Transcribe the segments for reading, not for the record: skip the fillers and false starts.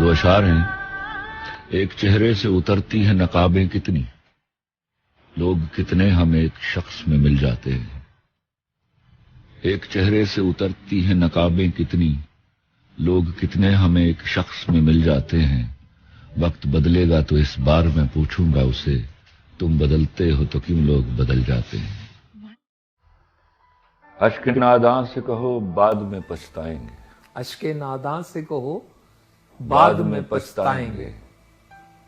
دو اشعار ہیں. ایک چہرے سے اترتی ہیں نقابیں کتنی، لوگ کتنے ہم ایک شخص میں مل جاتے ہیں. ایک چہرے سے اترتی ہیں نقابیں کتنی، لوگ کتنے ہم ایک شخص میں مل جاتے ہیں. وقت بدلے گا تو اس بار میں پوچھوں گا اسے، تم بدلتے ہو تو کیوں لوگ بدل جاتے ہیں. اشک ناداں سے کہو بعد میں پچھتائیں گے، اشک ناداں سے کہو بعد میں پچھتائیں گے.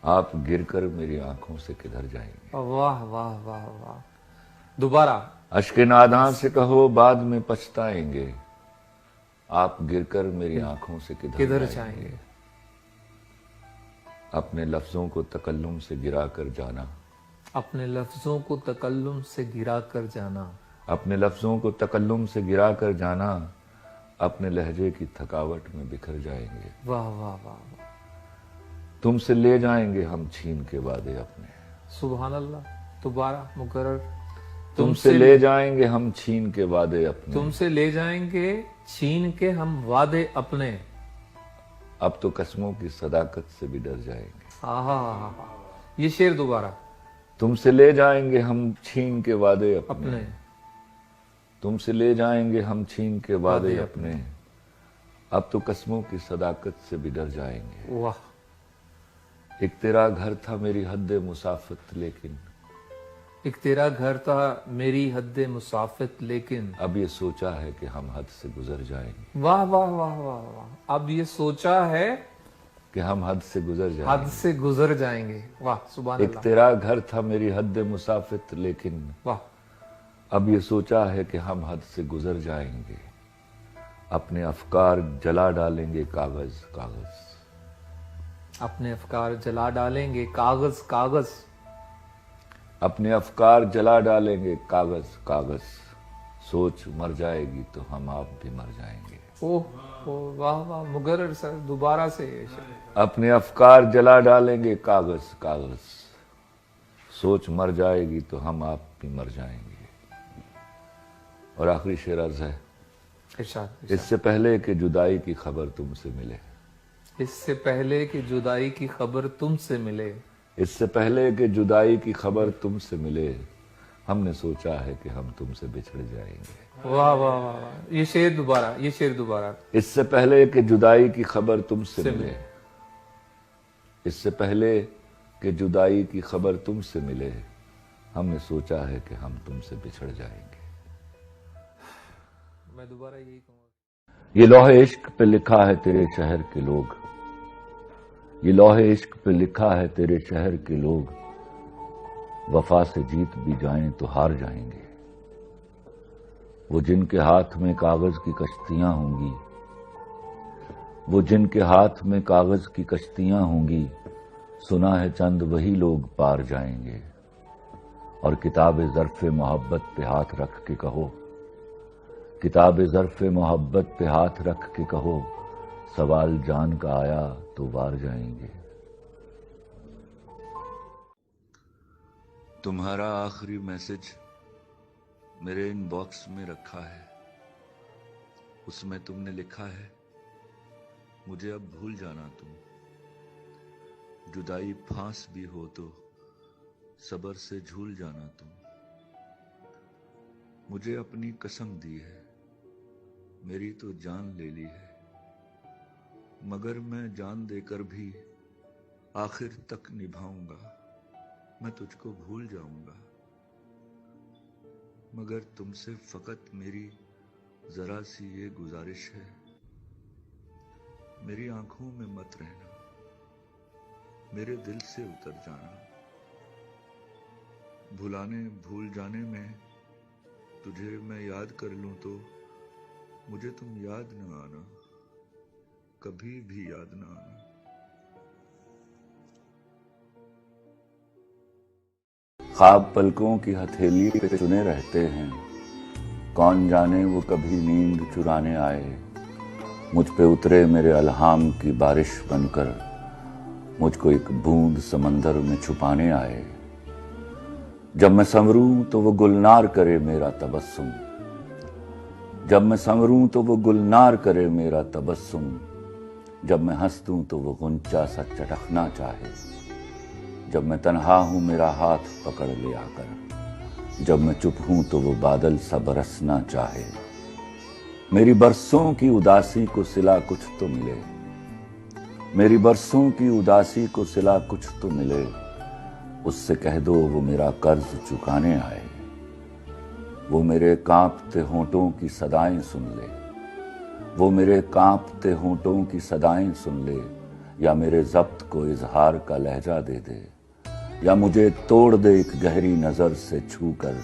آپ گر کر میری آنکھوں سے کدھر جائیں گے. واہ واہ واہ واہ. دوبارہ. اشک ناداں سے کہو بعد میں پچھتائیں گے، آپ گر کر میری آنکھوں سے کدھر جائیں گے. اپنے لفظوں کو تکلم سے گرا کر جانا، اپنے لفظوں کو تکلم سے گرا کر جانا، اپنے لفظوں کو تکلم سے گرا کر جانا، اپنے لہجے کی تھکاوٹ میں بکھر جائیں گے. واہ واہ واہ واہ. تم سے لے جائیں گے ہم چھین کے وعدے اپنے، سبحان اللہ. دوبارہ مکرر. تم سے لے جائیں گے ہم چھین کے وعدے اپنے، تم سے لے جائیں گے چھین کے ہم وعدے اپنے. اب تو قسموں کی صداقت سے بھی ڈر جائیں گے. آہا. یہ شعر دوبارہ. تم سے لے جائیں گے ہم چھین کے وعدے اپنے. تم سے لے جائیں گے ہم چھین کے وعدے اپنے، اب تو قسموں کی صداقت سے بھی ڈر جائیں گے. واہ. ایک تیرا گھر تھا میری حد مسافت لیکن، ایک تیرا گھر تھا میری حد مسافت لیکن، اب یہ سوچا ہے کہ ہم حد سے گزر جائیں گے. واہ واہ واہ واہ واہ. اب یہ سوچا ہے کہ ہم حد سے گزر جائیں حد سے گزر جائیں گے. واہ سبحان ایک اللہ. تیرا گھر تھا میری حد مسافت لیکن، واہ. اب یہ سوچا ہے کہ ہم حد سے گزر جائیں گے. اپنے افکار جلا ڈالیں گے کاغذ کاغذ، اپنے افکار جلا ڈالیں گے کاغذ کاغذ، اپنے افکار جلا ڈالیں گے کاغذ کاغذ. سوچ مر جائے گی تو ہم آپ بھی مر جائیں گے. اوہ واہ واہ. مغرر سر دوبارہ سے. اپنے افکار جلا ڈالیں گے کاغذ کاغذ، سوچ مر جائے گی تو ہم آپ بھی مر جائیں گے. اور آخری شعر عرض ہے. اس سے پہلے کہ جدائی کی خبر تم سے ملے، اس سے پہلے کہ جدائی کی خبر تم سے ملے، اس سے پہلے کہ جدائی کی خبر تم سے ملے، ہم نے سوچا ہے کہ ہم تم سے بچھڑ جائیں گے. واہ واہ واہ. یہ شعر دوبارہ. یہ شعر دوبارہ. اس سے پہلے کہ جدائی کی خبر تم سے ملے، اس سے پہلے کہ جدائی کی خبر تم سے ملے، ہم نے سوچا ہے کہ ہم تم سے بچھڑ جائیں گے. میں دوبارہ یہی کہوں گا. یہ لوح عشق پہ لکھا ہے تیرے شہر کے لوگ، یہ لوح عشق پہ لکھا ہے تیرے شہر کے لوگ، وفا سے جیت بھی جائیں تو ہار جائیں گے. وہ جن کے ہاتھ میں کاغذ کی کشتیاں ہوں گی، وہ جن کے ہاتھ میں کاغذ کی کشتیاں ہوں گی، سنا ہے چند وہی لوگ پار جائیں گے. اور کتاب ظرف محبت پہ ہاتھ رکھ کے کہو، کتاب ظرف محبت پہ ہاتھ رکھ کے کہو، سوال جان کا آیا تو وار جائیں گے. تمہارا آخری میسج میرے ان باکس میں رکھا ہے، اس میں تم نے لکھا ہے مجھے اب بھول جانا تم، جدائی پھانس بھی ہو تو صبر سے جھول جانا تم. مجھے اپنی قسم دی ہے، میری تو جان لے لی ہے، مگر میں جان دے کر بھی آخر تک نبھاؤں گا. میں تجھ کو بھول جاؤں گا، مگر تم سے فقط میری ذرا سی یہ گزارش ہے، میری آنکھوں میں مت رہنا، میرے دل سے اتر جانا. بھول جانے میں تجھے میں یاد کر لوں تو مجھے تم یاد نہ آنا، کبھی بھی یاد نہ آنا. خواب پلکوں کی ہتھیلی پہ چنے رہتے ہیں، کون جانے وہ کبھی نیند چرانے آئے. مجھ پہ اترے میرے الہام کی بارش بن کر، مجھ کو ایک بوند سمندر میں چھپانے آئے. جب میں سنوروں تو وہ گلنار کرے میرا تبسم، جب میں سنوروں تو وہ گلنار کرے میرا تبسم. جب میں ہنس دوں تو وہ غنچہ سا چٹکنا چاہے، جب میں تنہا ہوں میرا ہاتھ پکڑ لے آ کر، جب میں چپ ہوں تو وہ بادل سا برسنا چاہے، میری برسوں کی اداسی کو صلہ کچھ تو ملے، میری برسوں کی اداسی کو صلہ کچھ تو ملے، اس سے کہہ دو وہ میرا قرض چکانے آئے، وہ میرے کانپتے ہونٹوں کی صدائیں سن لے، وہ میرے کانپتے ہونٹوں کی صدائیں سن لے، یا میرے ضبط کو اظہار کا لہجہ دے دے، یا مجھے توڑ دے ایک گہری نظر سے چھو کر،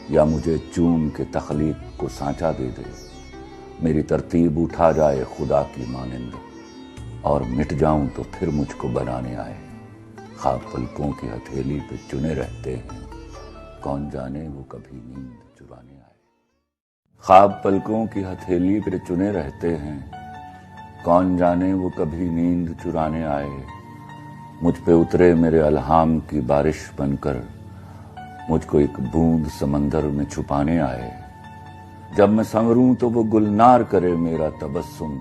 یا مجھے چوم کے تخلیق کو سانچا دے دے، میری ترتیب اٹھا جائے خدا کی مانند، اور مٹ جاؤں تو پھر مجھ کو بنانے آئے، خواب پلکوں کی ہتھیلی پہ چنے رہتے ہیں، کون جانے وہ کبھی نیند چرانے آئے، خواب پلکوں کی ہتھیلی پہ چنے رہتے ہیں، کون جانے وہ کبھی نیند چرانے آئے، مجھ پہ اترے میرے الہام کی بارش بن کر، مجھ کو ایک بوند سمندر میں چھپانے آئے، جب میں سنوروں تو وہ گلنار کرے میرا تبسم،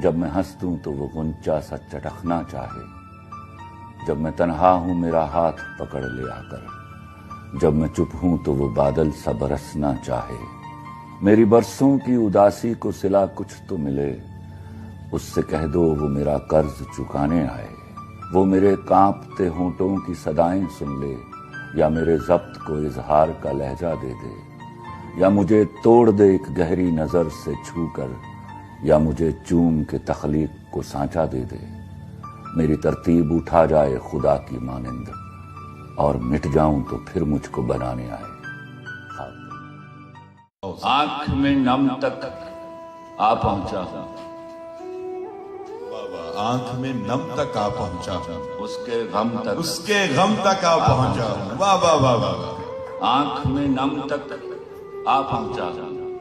جب میں ہنس دوں تو وہ غنچہ سا چٹکنا چاہے، جب میں تنہا ہوں میرا ہاتھ پکڑ لے آ کر، جب میں چپ ہوں تو وہ بادل سا برسنا چاہے، میری برسوں کی اداسی کو صلہ کچھ تو ملے، اس سے کہہ دو وہ میرا قرض چکانے آئے، وہ میرے کانپتے ہونٹوں کی صدائیں سن لے، یا میرے ضبط کو اظہار کا لہجہ دے دے، یا مجھے توڑ دے ایک گہری نظر سے چھو کر، یا مجھے چوم کے تخلیق کو سانچا دے دے، میری ترتیب اٹھا جائے خدا کی مانند، اور مٹ جاؤں تو پھر مجھ کو بنانے آئے۔ آنکھ میں نم تک آ پہنچا ہوں، آنکھ میں نم تک آ پہنچا ہوں، اس کے غم تک، اس کے غم تک آ پہنچا ہوں، واہ واہ واہ واہ، آنکھ میں نم تک آ پہنچا ہوں،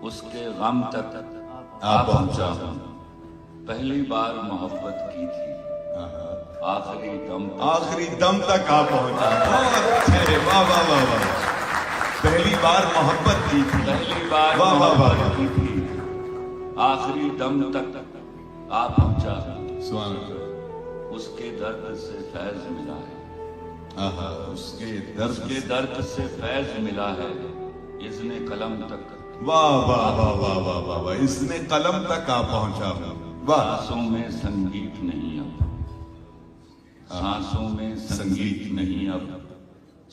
اس کے غم تک آ پہنچا ہوں، پہلی بار محبت کی تھی، آخری دم تک آ پہنچا، واہ واہ واہ واہ، پہلی بار محبت کی تھی، پہلی بار واہ واہ واہ، محبت کی تھی، آخری دم تک آ پہنچا ہوں، سبحان اللہ، اس کے درد سے فیض ملا ہے، اس کے درد سے فیض ملا ہے، اذن قلم تک، واہ واہ واہ واہ واہ واہ واہ، اس نے قلم تک آ پہنچا ہوں، واہ، سانسوں میں سنگیت نہیں اب، سانسوں میں سنگیت نہیں اب،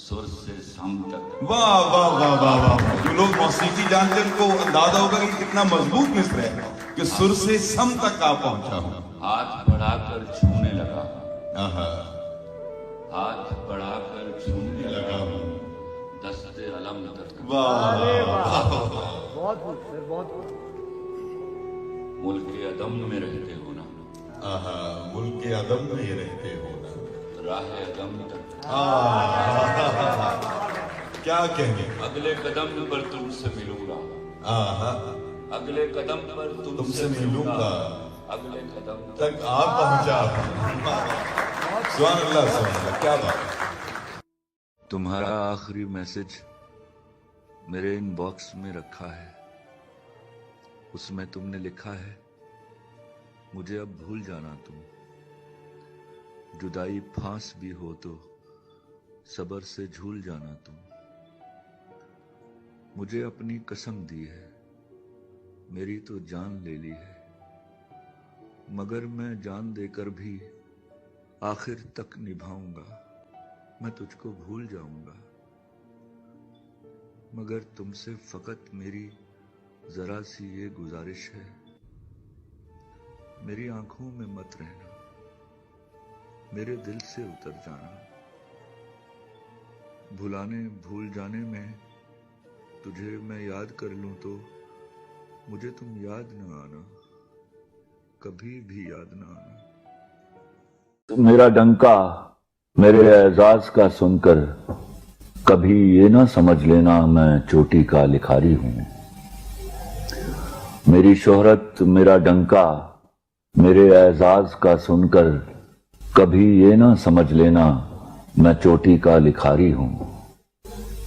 سر سے سم تک، واہ واہ واہ واہ واہ، جو لوگ موسیقی جانتے ہیں ان کو اندازہ ہوگا کہ کتنا مضبوط مصر ہے کہ سر سے سم تک آ پہنچا ہوں، ہاتھ بڑھا کر چھونے لگا، آہا، ہاتھ بڑھا کر چھونے لگا ہوں، دست علم تک، واہ ملک عدم میں رہتے ہونا، آہا، ملک عدم میں رہتے ہونا، راہ عدم تک، کیا کہنے، اگلے قدم پر تم سے ملوں گا، آہا، اگلے قدم پر تم سے ملوں گا، اگلے قدم تک آ پہنچا ہوں، سبحان اللہ سبحان اللہ، کیا بات، تمہارا آخری میسج میرے ان باکس میں رکھا ہے، اس میں تم نے لکھا ہے مجھے اب بھول جانا تم، جدائی پھانس بھی ہو تو صبر سے جھول جانا تم، مجھے اپنی قسم دی ہے میری تو جان لے لی ہے، مگر میں جان دے کر بھی آخر تک نبھاؤں گا، میں تجھ کو بھول جاؤں گا، مگر تم سے فقط میری ذرا سی یہ گزارش ہے، میری آنکھوں میں مت رہنا، میرے دل سے اتر جانا، بھول جانے میں تجھے میں یاد کر لوں تو مجھے تم یاد نہ آنا، کبھی بھی یاد نہ آنا، میرا ڈنکا میرے اعزاز کا سن کر کبھی یہ نہ سمجھ لینا میں چوٹی کا لکھاری ہوں، میری شہرت میرا ڈنکا میرے اعزاز کا سن کر کبھی یہ نہ سمجھ لینا میں چوٹی کا لکھاری ہوں،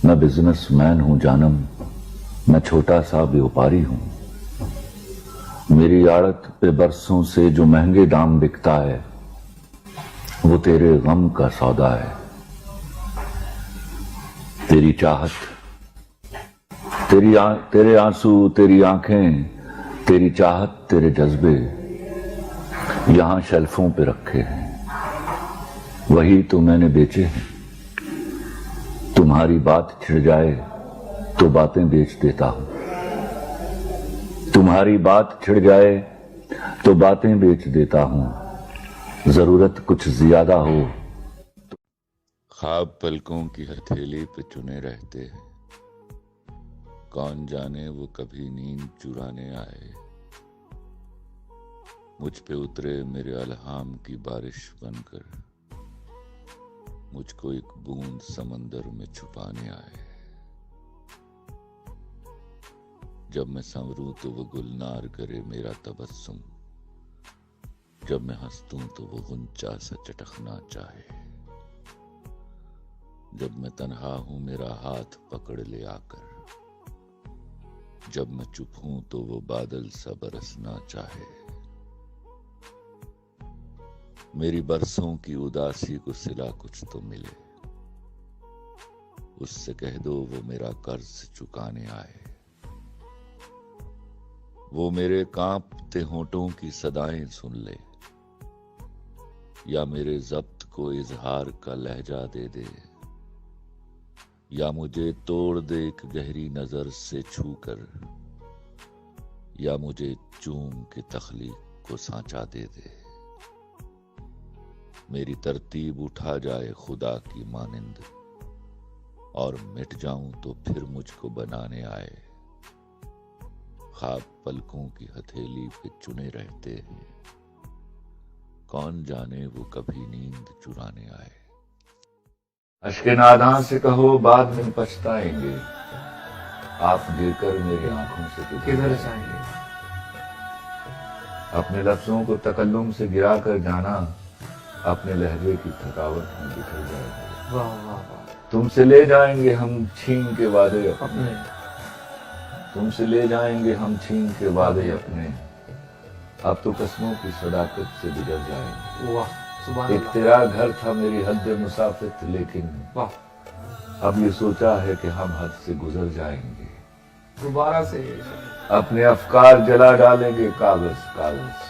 میں بزنس مین ہوں جانم، میں چھوٹا سا بیوپاری ہوں، میری آڑت پہ برسوں سے جو مہنگے دام بکتا ہے وہ تیرے غم کا سودا ہے. تیری چاہت، تیرے آنسو، تیری آنکھیں، تیری چاہت، تیرے جذبے یہاں شیلفوں پہ رکھے ہیں، وہی تو میں نے بیچے ہیں. تمہاری بات چھڑ جائے تو باتیں بیچ دیتا ہوں، تمہاری بات چھڑ جائے تو باتیں بیچ دیتا ہوں. ضرورت کچھ زیادہ ہو. خواب پلکوں کی ہتھیلی پہ چنے رہتے ہیں، کون جانے وہ کبھی نیند چرانے آئے. مجھ پہ اترے میرے الہام کی بارش بن کر، مجھ کو ایک بوند سمندر میں چھپانے آئے. جب میں سنوروں تو وہ گلنار کرے میرا تبسم، جب میں ہنسوں تو وہ غنچہ سا چٹکنا چاہے. جب میں تنہا ہوں میرا ہاتھ پکڑ لے آ کر، جب میں چپ ہوں تو وہ بادل سا برسنا چاہے. میری برسوں کی اداسی کو صلہ کچھ تو ملے، اس سے کہہ دو وہ میرا قرض چکانے آئے. وہ میرے کانپتے ہونٹوں کی صدائیں سن لے، یا میرے ضبط کو اظہار کا لہجہ دے دے، یا مجھے توڑ دے ایک گہری نظر سے چھو کر، یا مجھے چوم کے تخلیق کو سانچا دے دے. میری ترتیب اٹھا جائے خدا کی مانند، اور مٹ جاؤں تو پھر مجھ کو بنانے آئے. خواب پلکوں کی ہتھیلی پہ چنے رہتے ہیں، کون جانے وہ کبھی نیند چرانے آئے. اشک ناداں سے کہو بعد میں پچھتائیں گے، آپ گر کر میری آنکھوں سے کدھر جائیں گے. اپنے لفظوں کو تکلم سے گرا کر جانا اپنے لہجے کی تھکاوٹ میں بکھر جائے گا. واہ واہ واہ. تم سے لے جائیں گے ہم چھین کے وعدے اپنے تم سے لے جائیں گے ہم چھین کے وعدے اپنے. اب تو قسموں کی صداقت سے گزر جائیں گے. واہ سبحان ایک اللہ. تیرا گھر تھا میری حد مسافت، لیکن واہ اب یہ سوچا ہے کہ ہم حد سے گزر جائیں گے. دوبارہ سے اپنے افکار جلا ڈالیں گے کاغذ کاغذ.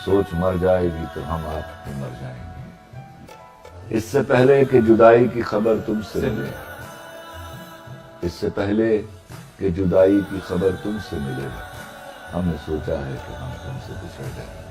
سوچ مر جائے گی تو ہم آپ بھی مر جائیں گے. اس سے پہلے کہ جدائی کی خبر تم سے ملے، اس سے پہلے کہ جدائی کی خبر تم سے ملے، ہم نے سوچا ہے کہ ہم تم سے بچھڑ جائیں گے.